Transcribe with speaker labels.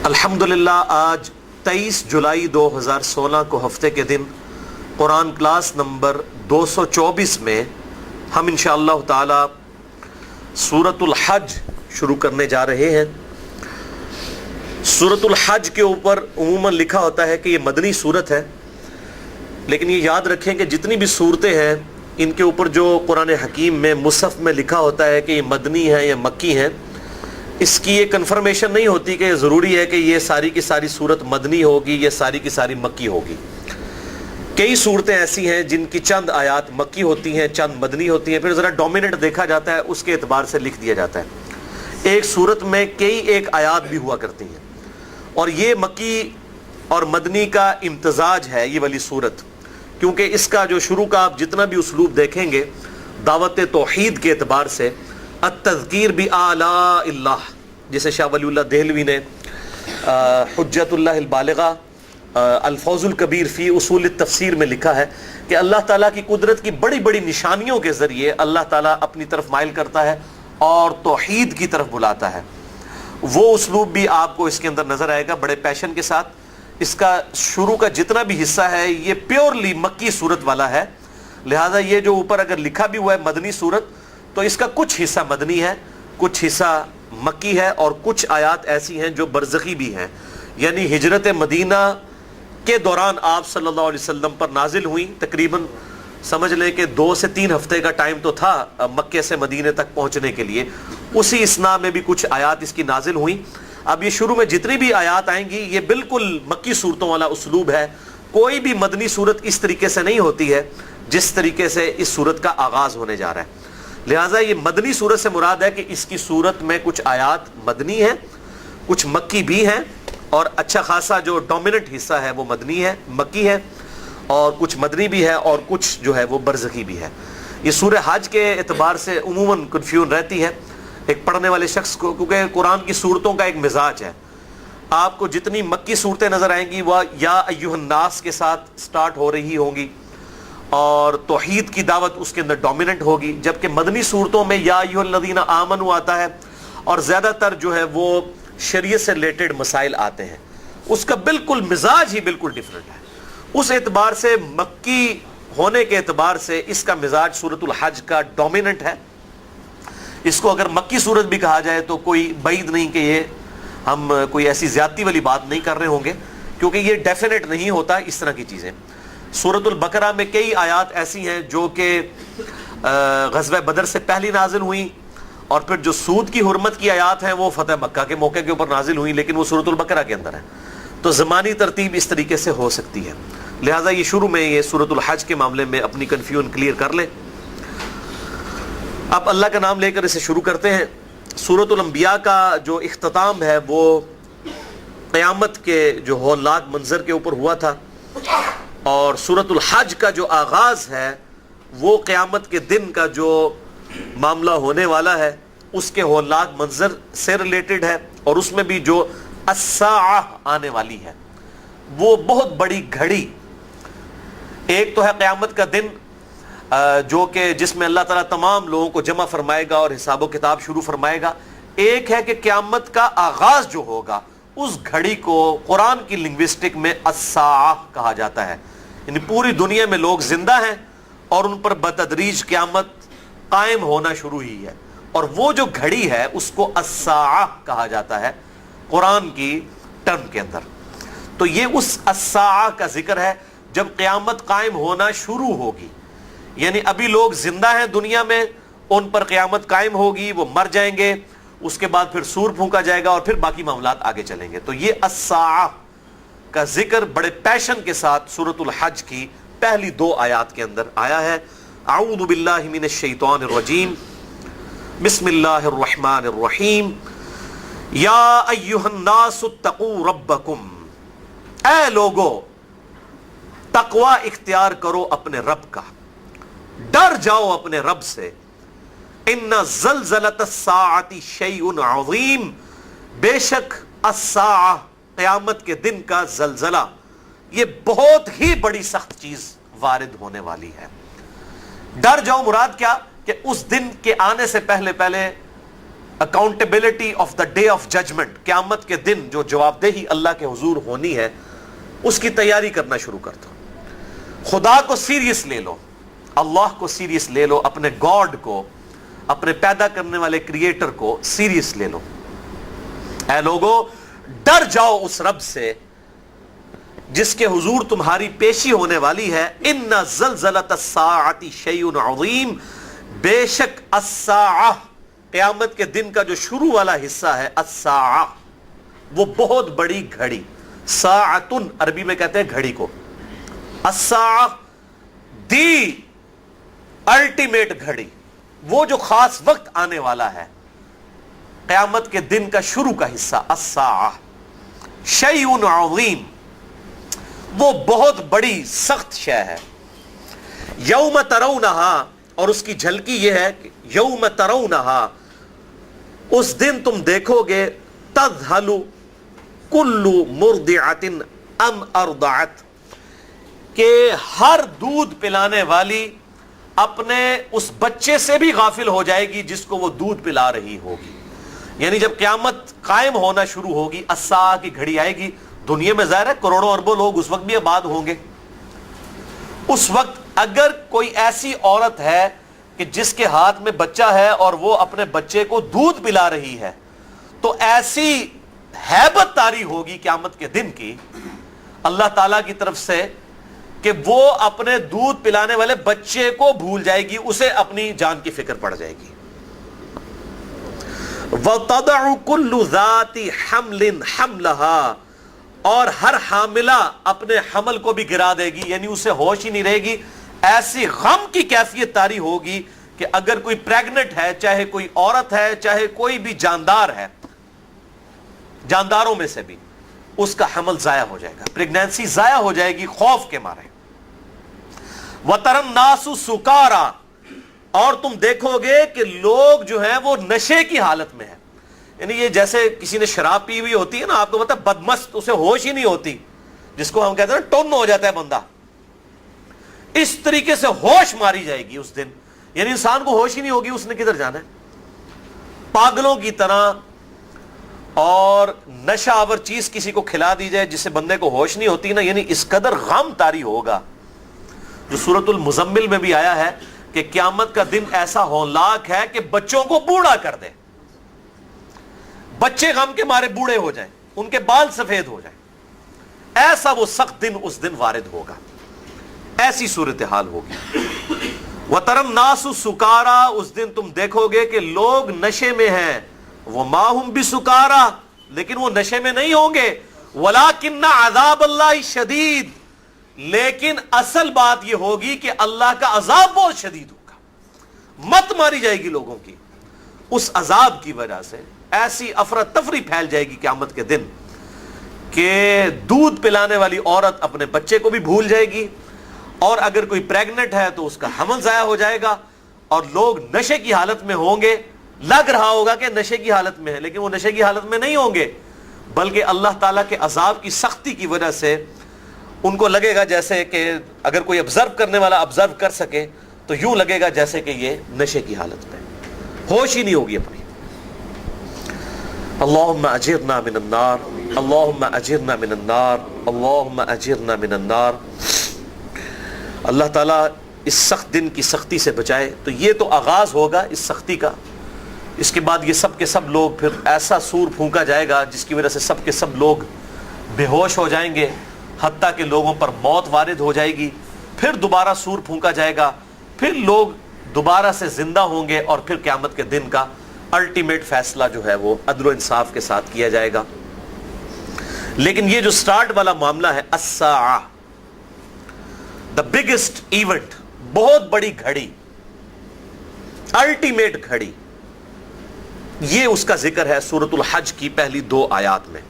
Speaker 1: الحمدللہ آج 23 جولائی 2016 کو ہفتے کے دن قرآن کلاس نمبر 224 میں ہم انشاءاللہ تعالی سورۃ الحج شروع کرنے جا رہے ہیں۔ سورۃ الحج کے اوپر عموماً لکھا ہوتا ہے کہ یہ مدنی سورت ہے، لیکن یہ یاد رکھیں کہ جتنی بھی صورتیں ہیں ان کے اوپر جو قرآن حکیم میں مصحف میں لکھا ہوتا ہے کہ یہ مدنی ہے یا مکی ہے، اس کی یہ کنفرمیشن نہیں ہوتی کہ ضروری ہے کہ یہ ساری کی ساری صورت مدنی ہوگی یا ساری کی ساری مکی ہوگی۔ کئی صورتیں ایسی ہیں جن کی چند آیات مکی ہوتی ہیں، چند مدنی ہوتی ہیں، پھر ذرا ڈومیننٹ دیکھا جاتا ہے، اس کے اعتبار سے لکھ دیا جاتا ہے۔ ایک صورت میں کئی ایک آیات بھی ہوا کرتی ہیں، اور یہ مکی اور مدنی کا امتزاج ہے یہ والی صورت، کیونکہ اس کا جو شروع کا آپ جتنا بھی اسلوب دیکھیں گے دعوت توحید کے اعتبار سے التذکیر بآلاء اللہ، جسے شاہ ولی اللہ دہلوی نے حجت اللہ البالغہ الفوز الکبیر فی اصول التفسیر میں لکھا ہے کہ اللہ تعالیٰ کی قدرت کی بڑی بڑی نشانیوں کے ذریعے اللہ تعالیٰ اپنی طرف مائل کرتا ہے اور توحید کی طرف بلاتا ہے۔ وہ اسلوب بھی آپ کو اس کے اندر نظر آئے گا بڑے پیشن کے ساتھ۔ اس کا شروع کا جتنا بھی حصہ ہے یہ پیورلی مکی صورت والا ہے، لہذا یہ جو اوپر اگر لکھا بھی ہوا ہے مدنی صورت، تو اس کا کچھ حصہ مدنی ہے، کچھ حصہ مکی ہے، اور کچھ آیات ایسی ہیں جو برزخی بھی ہیں، یعنی ہجرت مدینہ کے دوران آپ صلی اللہ علیہ وسلم پر نازل ہوئی۔ تقریباً سمجھ لیں کہ 2 سے 3 ہفتے کا ٹائم تو تھا مکے سے مدینے تک پہنچنے کے لیے، اسی اسنا میں بھی کچھ آیات اس کی نازل ہوئیں۔ اب یہ شروع میں جتنی بھی آیات آئیں گی یہ بالکل مکی صورتوں والا اسلوب ہے، کوئی بھی مدنی صورت اس طریقے سے نہیں ہوتی ہے جس طریقے سے اس صورت کا آغاز ہونے جا رہا ہے۔ لہٰذا یہ مدنی صورت سے مراد ہے کہ اس کی صورت میں کچھ آیات مدنی ہیں، کچھ مکی بھی ہیں، اور اچھا خاصا جو ڈومیننٹ حصہ ہے وہ مدنی ہے، مکی ہے، اور کچھ مدنی بھی ہے، اور کچھ جو ہے وہ برزخی بھی ہے۔ یہ سورہ حج کے اعتبار سے عموماً کنفیوژن رہتی ہے ایک پڑھنے والے شخص کو، کیونکہ قرآن کی صورتوں کا ایک مزاج ہے۔ آپ کو جتنی مکی صورتیں نظر آئیں گی وہ یا ایھا الناس کے ساتھ سٹارٹ ہو رہی ہوں گی، اور توحید کی دعوت اس کے اندر ڈومیننٹ ہوگی، جبکہ مدنی صورتوں میں یا ایھا الذین آمنوا آتا ہے، اور زیادہ تر جو ہے وہ شریعت سے ریلیٹڈ مسائل آتے ہیں۔ اس کا بالکل مزاج ہی بالکل ڈیفرنٹ ہے۔ اس اعتبار سے مکی ہونے کے اعتبار سے اس کا مزاج سورۃ الحج کا ڈومیننٹ ہے۔ اس کو اگر مکی صورت بھی کہا جائے تو کوئی بعید نہیں کہ یہ ہم کوئی ایسی زیادتی والی بات نہیں کر رہے ہوں گے، کیونکہ یہ ڈیفینیٹ نہیں ہوتا اس طرح کی چیزیں۔ سورۃ البقرہ میں کئی آیات ایسی ہیں جو کہ غزوہ بدر سے پہلی نازل ہوئیں، اور پھر جو سود کی حرمت کی آیات ہیں وہ فتح مکہ کے موقع کے اوپر نازل ہوئیں، لیکن وہ سورۃ البقرہ کے اندر ہے، تو زمانی ترتیب اس طریقے سے ہو سکتی ہے۔ لہٰذا یہ شروع میں یہ سورۃ الحج کے معاملے میں اپنی کنفیوژن کلیئر کر لیں۔ اب اللہ کا نام لے کر اسے شروع کرتے ہیں۔ سورۃ الانبیاء کا جو اختتام ہے وہ قیامت کے جو ہولناک منظر کے اوپر ہوا تھا، اور سورۃ الحج کا جو آغاز ہے وہ قیامت کے دن کا جو معاملہ ہونے والا ہے اس کے ہولناک منظر سے ریلیٹڈ ہے، اور اس میں بھی جو الساعہ آنے والی ہے وہ بہت بڑی گھڑی۔ ایک تو ہے قیامت کا دن جو کہ جس میں اللہ تعالیٰ تمام لوگوں کو جمع فرمائے گا اور حساب و کتاب شروع فرمائے گا۔ ایک ہے کہ قیامت کا آغاز جو ہوگا اس گھڑی کو قرآن کی لنگوسٹک میں الساعہ کہا جاتا ہے، یعنی پوری دنیا میں لوگ زندہ ہیں اور ان پر بتدریج قیامت قائم ہونا شروع ہی ہے، اور وہ جو گھڑی ہے اس کو الساعہ کہا جاتا ہے قرآن کی ٹرم کے اندر۔ تو یہ اس الساعہ کا ذکر ہے جب قیامت قائم ہونا شروع ہوگی، یعنی ابھی لوگ زندہ ہیں دنیا میں، ان پر قیامت قائم ہوگی، وہ مر جائیں گے، اس کے بعد پھر سور پھونکا جائے گا، اور پھر باقی معاملات آگے چلیں گے۔ تو یہ الساعہ کا ذکر بڑے پیشن کے ساتھ سورۃ الحج کی پہلی 2 آیات کے اندر آیا ہے۔ اعوذ باللہ من الشیطان الرجیم، بسم اللہ الرحمن الرحیم، یا ایھا الناس اتقوا ربکم، اے لوگو تقوی اختیار کرو اپنے رب کا، ڈر جاؤ اپنے رب سے۔ ان زلزلۃ الساعۃ شیء عظیم، بے شک الساعہ قیامت کے دن کا زلزلہ یہ بہت ہی بڑی سخت چیز وارد ہونے والی ہے۔ ڈر جاؤ مراد کیا کہ اس دن کے آنے سے پہلے پہلے accountability of the day of judgment, قیامت کے دن جو جواب دہی اللہ کے حضور ہونی ہے، اس کی تیاری کرنا شروع کر دو. خدا کو سیریس لے لو، اللہ کو سیریس لے لو، اپنے گاڈ کو، اپنے پیدا کرنے والے کریٹر کو سیریس لے لو. اے لوگو ڈر جاؤ اس رب سے جس کے حضور تمہاری پیشی ہونے والی ہے. ان زلزلۃ الساعۃ شیء عظیم، بے شک الساعہ، قیامت کے دن کا جو شروع والا حصہ ہے، الساعہ، وہ بہت بڑی گھڑی. ساعتن عربی میں کہتے ہیں گھڑی کو. الساعہ دی الٹیمیٹ گھڑی، وہ جو خاص وقت آنے والا ہے، قیامت کے دن کا شروع کا حصہ. الساعہ شیء عظیم، وہ بہت بڑی سخت شے ہے. یوم ترونہا، اور اس کی جھلکی یہ ہے کہ یوم ترونہا، اس دن تم دیکھو گے، تذہل کل مرضعۃ ام ارضعت، کہ ہر دودھ پلانے والی اپنے اس بچے سے بھی غافل ہو جائے گی جس کو وہ دودھ پلا رہی ہوگی. یعنی جب قیامت قائم ہونا شروع ہوگی، الساعہ کی گھڑی آئے گی. دنیا میں ظاہر ہے کروڑوں اربوں لوگ اس وقت بھی آباد ہوں گے. اس وقت اگر کوئی ایسی عورت ہے کہ جس کے ہاتھ میں بچہ ہے اور وہ اپنے بچے کو دودھ پلا رہی ہے، تو ایسی ہیبت طاری ہوگی قیامت کے دن کی اللہ تعالیٰ کی طرف سے کہ وہ اپنے دودھ پلانے والے بچے کو بھول جائے گی، اسے اپنی جان کی فکر پڑ جائے گی. وَتَضَعُ كُلُّ ذَاتِ حَمْلٍ حَمْلَهَا، اور ہر حاملہ اپنے حمل کو بھی گرا دے گی، یعنی اسے ہوش ہی نہیں رہے گی. ایسی غم کی کیفیت طاری ہوگی کہ اگر کوئی پریگنٹ ہے، چاہے کوئی عورت ہے، چاہے کوئی بھی جاندار ہے، جانداروں میں سے بھی، اس کا حمل ضائع ہو جائے گا، پریگنینسی ضائع ہو جائے گی خوف کے مارے. وَتَرَى النَّاسُ سُكَارَى، اور تم دیکھو گے کہ لوگ جو ہیں وہ نشے کی حالت میں ہیں. یعنی یہ جیسے کسی نے شراب پی ہوئی ہوتی ہے نا، آپ کو پتا بدمست، اسے ہوش ہی نہیں ہوتی، جس کو ہم کہتے ہیں نا ٹن ہو جاتا ہے بندہ، اس طریقے سے ہوش ماری جائے گی اس دن. یعنی انسان کو ہوش ہی نہیں ہوگی اس نے کدھر جانا ہے، پاگلوں کی طرح. اور نشہ آور چیز کسی کو کھلا دی جائے جس سے بندے کو ہوش نہیں ہوتی نا، یعنی اس قدر غم طاری ہوگا، جو سورۃ المزمل میں بھی آیا ہے کہ قیامت کا دن ایسا ہولناک ہے کہ بچوں کو بوڑھا کر دے، بچے غم کے مارے بوڑھے ہو جائیں، ان کے بال سفید ہو جائیں. ایسا وہ سخت دن اس دن وارد ہوگا، ایسی صورتحال ہوگی. وَتَرَى النَّاسُ سُكَارَى، اس دن تم دیکھو گے کہ لوگ نشے میں ہیں. وَمَا هُمْ بِسُكَارَى، لیکن وہ نشے میں نہیں ہوں گے. وَلَكِنَّ عَذَابَ اللَّهِ شَدِيدٌ، لیکن اصل بات یہ ہوگی کہ اللہ کا عذاب بہت شدید ہوگا. مت ماری جائے گی لوگوں کی، اس عذاب کی وجہ سے ایسی افراتفری پھیل جائے گی قیامت کے دن کہ دودھ پلانے والی عورت اپنے بچے کو بھی بھول جائے گی، اور اگر کوئی پریگنٹ ہے تو اس کا حمل ضائع ہو جائے گا، اور لوگ نشے کی حالت میں ہوں گے. لگ رہا ہوگا کہ نشے کی حالت میں ہے، لیکن وہ نشے کی حالت میں نہیں ہوں گے، بلکہ اللہ تعالیٰ کے عذاب کی سختی کی وجہ سے ان کو لگے گا جیسے کہ اگر کوئی آبزرو کرنے والا آبزرو کر سکے تو یوں لگے گا جیسے کہ یہ نشے کی حالت میں، ہوش ہی نہیں ہوگی اپنی. اللہم اجرنا من النار، اللہم اجرنا من النار، اللہم اجرنا من النار. اللہ تعالیٰ اس سخت دن کی سختی سے بچائے. تو یہ تو آغاز ہوگا اس سختی کا، اس کے بعد یہ سب کے سب لوگ پھر ایسا سور پھونکا جائے گا جس کی وجہ سے سب کے سب لوگ بے ہوش ہو جائیں گے، حتیٰ کہ لوگوں پر موت وارد ہو جائے گی. پھر دوبارہ سور پھونکا جائے گا، پھر لوگ دوبارہ سے زندہ ہوں گے، اور پھر قیامت کے دن کا الٹیمیٹ فیصلہ جو ہے وہ عدل و انصاف کے ساتھ کیا جائے گا. لیکن یہ جو سٹارٹ والا معاملہ ہے، الساعہ، دا بگیسٹ ایونٹ، بہت بڑی گھڑی، الٹیمیٹ گھڑی، یہ اس کا ذکر ہے سورۃ الحج کی پہلی 2 آیات میں.